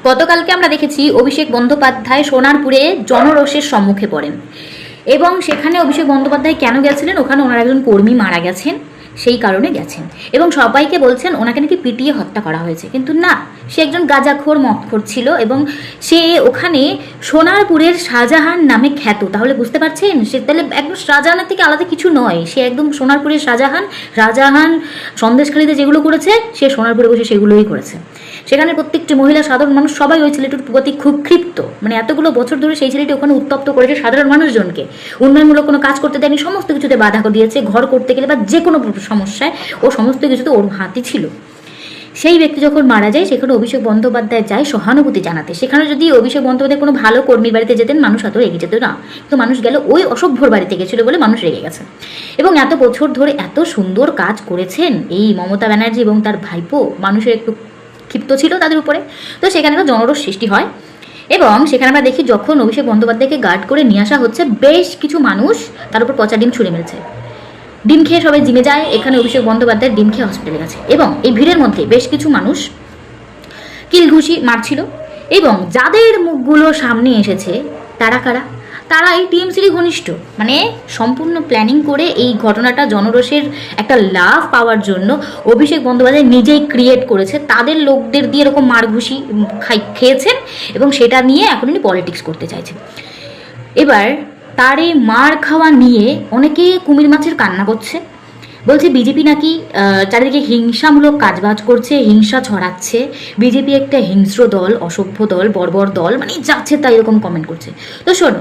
গতকালকে আমরা দেখেছি অভিষেক বন্দ্যোপাধ্যায় সোনারপুরে জনরোষের সম্মুখে পড়েন এবং সেখানে অভিষেক বন্দ্যোপাধ্যায় কেন গেছিলেন, ওখানে ওনার একজন কর্মী মারা গেছেন, সেই কারণে গেছেন এবং সবাইকে বলছেন ওনাকে নাকি পিটিয়ে হত্যা করা হয়েছে। কিন্তু না, সে একজন গাঁজাখোর মদখোর ছিল এবং সে ওখানে সোনারপুরের শাহজাহান নামে খ্যাত। তাহলে বুঝতে পারছেন, সে তাহলে একদম শাহজাহানের থেকে আলাদা কিছু নয়, সে একদম সোনারপুরের শাহজাহান। শাহজাহান সন্দেশখালীতে যেগুলো করেছে সে সোনারপুরে বসে সেগুলোই করেছে। সেখানে প্রত্যেকটি মহিলা, সাধারণ মানুষ সবাই ওই ছেলেটির প্রতি খুব ক্ষিপ্ত। মানে এতগুলো বছর ধরে সেই ছেলেটি ওখানে উত্তপ্ত করেছে সাধারণ মানুষজনকে, উন্নয়নমূলক কোনো কাজ করতে দেয়নি, সমস্ত কিছুতে বাধা দিয়েছে, ঘর করতে গেলে বা যে কোনো সমস্যায় ও সমস্ত কিছুতে ওর হাতই ছিল। সেই ব্যক্তি যখন মারা যায় সেখানে অভিষেক বন্দ্যোপাধ্যায় যায় সহানুভূতি জানাতে। সেখানে যদি অভিষেক বন্দ্যোপাধ্যায় কোনো ভালো কর্মীর বাড়িতে যেতেন মানুষ এত রেগে যেত না, কিন্তু মানুষ গেল ওই অসভ্যর বাড়িতে গেছিল বলে মানুষ রেগে গেছে। এবং এত বছর ধরে এত সুন্দর কাজ করেছেন এই মমতা ব্যানার্জি এবং তার ভাইপো, মানুষের একটু ক্ষিপ্ত ছিল তাদের উপরে, তো সেখানে একটা জনরোষ সৃষ্টি হয়। এবং সেখানে আমরা দেখি যখন অভিষেক বন্দ্যোপাধ্যায়কে গার্ড করে নিয়ে আসা হচ্ছে, বেশ কিছু মানুষ তার উপর পচা ডিম ছুঁড়ে মেরেছে। ডিম খেয়ে সবাই জিমে যায়, এখানে অভিষেক বন্দ্যোপাধ্যায় ডিম খেয়ে হসপিটালে গেছে এবং এই ভিড়ের মধ্যে বেশ কিছু মানুষ কিলঘুষি মারছিল। এবং যাদের মুখগুলো সামনে এসেছে তারা কারা? তারা এই টিএমসির ঘনিষ্ঠ, মানে সম্পূর্ণ প্ল্যানিং করে এই ঘটনাটা জনরোষের একটা লাভ পাওয়ার জন্য অভিষেক বন্দ্যোপাধ্যায় নিজেই ক্রিয়েট করেছে। তাদের লোকদের দিয়ে এরকম মারঘুষি খেয়েছেন এবং সেটা নিয়ে এখন উনি পলিটিক্স করতে চাইছেন। এবার তার এই মার খাওয়া নিয়ে অনেকে কুমির মাছের কান্না করছে, বলছে বিজেপি নাকি চারিদিকে হিংসামূলক কাজবাজ করছে, হিংসা ছড়াচ্ছে, বিজেপি একটা হিংস্র দল, অসভ্য দল, বর্বর দল, মানে যাচ্ছে তাই এরকম কমেন্ট করছে। তো শোনো,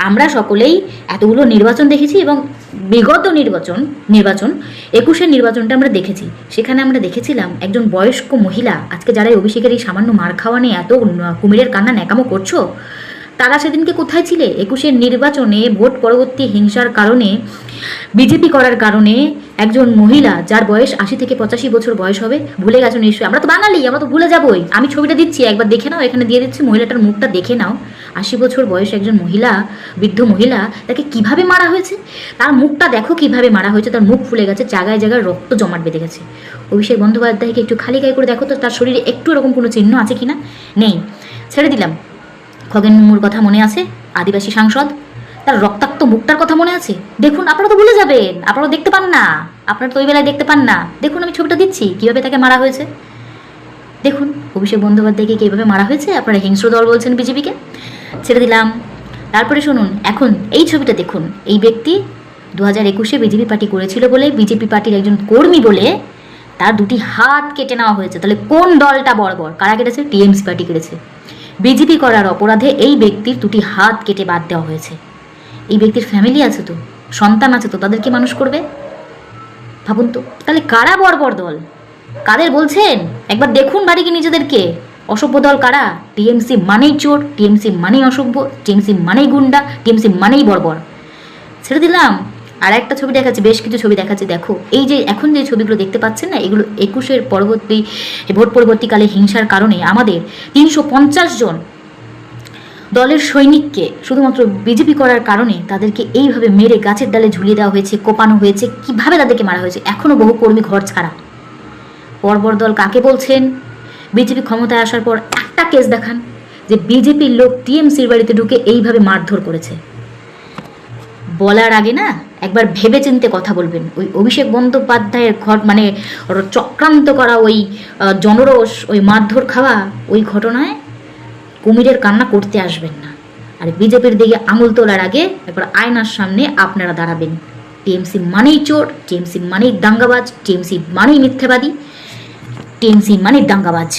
আমরা সকলেই এতগুলো নির্বাচন দেখেছি এবং বিগত নির্বাচন 21-এর নির্বাচনটা আমরা দেখেছি। সেখানে আমরা দেখেছিলাম একজন বয়স্ক মহিলা, আজকে যারা অভিষেকের এই সামান্য মার খাওয়া নিয়ে এত কুমিরের কান্না ন্যাকামো করছো, তারা সেদিনকে কোথায় ছিলে? 21-এর নির্বাচনে ভোট পরবর্তী হিংসার কারণে, বিজেপি করার কারণে একজন মহিলা যার বয়স 80 থেকে 85 বছর বয়স হবে, ভুলে গেছো নিশ্চয়ই, আমরা তো বাঙালি, আমরা তো ভুলে যাবোই। আমি ছবিটা দিচ্ছি, একবার দেখে নাও, এখানে দিয়ে দিচ্ছি, মহিলাটার মুখটা দেখে নাও। 80 বছর বয়স একজন মহিলা, বৃদ্ধ মহিলা, তাকে কিভাবে মারা হয়েছে, তার মুখটা দেখো কিভাবে মারা হয়েছে, তার মুখ ফুলে গেছে, জায়গায় জায়গায় রক্ত জমাট বেঁধে গেছে। অভিষেক বন্দ্যোপাধ্যায়কে একটু খালি গায়ে করে দেখো তো তার শরীরে একটু এরকম কোনো চিহ্ন আছে কিনা। নেই, ছেড়ে দিলাম। খগেন মুর্মুর কথা মনে আছে, আদিবাসী সাংসদ, তার রক্তাক্ত মুখটার কথা মনে আছে? দেখুন, আপনারা তো ভুলে যাবেন, আপনারা দেখতে পান না, আপনারা তো ওই বেলায় দেখতে পান না। দেখুন আমি ছবিটা দিচ্ছি কীভাবে তাকে মারা হয়েছে, দেখুন অভিষেক বন্দ্যোপাধ্যায়কে কীভাবে মারা হয়েছে। আপনারা হিংস্র দল বলছেন বিজেপিকে, ছেড়ে দিলাম। তারপরে শুনুন, এখন এই ছবিটা দেখুন, এই ব্যক্তি 2021-এ বিজেপি পার্টি করেছিল বলে, বিজেপি পার্টির একজন কর্মী বলে তার দুটি হাত কেটে নেওয়া হয়েছে। তাহলে কোন দলটা বর্বর? কারা কেটেছে? টিএমসি পার্টি কেটেছে। বিজেপি করার অপরাধে এই ব্যক্তির দুটি হাত কেটে বাদ দেওয়া হয়েছে। এই ব্যক্তির ফ্যামিলি আছে তো, সন্তান আছে তো, তাদেরকে মানুষ করবে? ভাবুন তো, তাহলে কারা বর্বর দল? কাদের বলছেন? একবার দেখুন বাড়ি কি নিজেদেরকে। অসভ্য দল কারা? টিএমসি মানেই চোর, টিএমসি মানেই অসভ্য, টিএমসি মানেই গুন্ডা, টিএমসি মানেই বর্বর। ছেড়ে দিলাম। আর একটা ছবি দেখাচ্ছি, বেশ কিছু ছবি দেখাচ্ছি, দেখো। এই যে এখন যে ছবিগুলো দেখতে পাচ্ছেন না, এগুলো 21-এর পরবর্তী ভোট পরবর্তীকালে হিংসার কারণে আমাদের 350 জন দলের সৈনিককে শুধুমাত্র বিজেপি করার কারণে তাদেরকে এইভাবে মেরে গাছের ডালে ঝুলিয়ে দেওয়া হয়েছে, কোপানো হয়েছে, কিভাবে তাদেরকে মারা হয়েছে। এখনও বহু কর্মী ঘর ছাড়া। বর্বর দল কাকে বলছেন? বিজেপি ক্ষমতায় আসার পর একটা কেস দেখান যে বিজেপির লোক টিএমসির বাড়িতে ঢুকে এইভাবে মারধর করেছে। বলার আগে না একবার ভেবে চিনতে কথা বলবেন। ওই অভিষেক বন্দ্যোপাধ্যায়ের মানে চক্রান্ত করা ওই জনরোষ, ওই মারধর খাওয়া, ওই ঘটনায় কুমিরের কান্না করতে আসবেন না। আর বিজেপির দিকে আঙুল তোলার আগে একবার আয়নার সামনে আপনারা দাঁড়াবেন। টিএমসি মানেই চোর, টিএমসি মানেই দাঙ্গাবাজ, টিএমসি মানেই মিথ্যাবাদী, টিএমসি মানেই দাঙ্গাবাজ।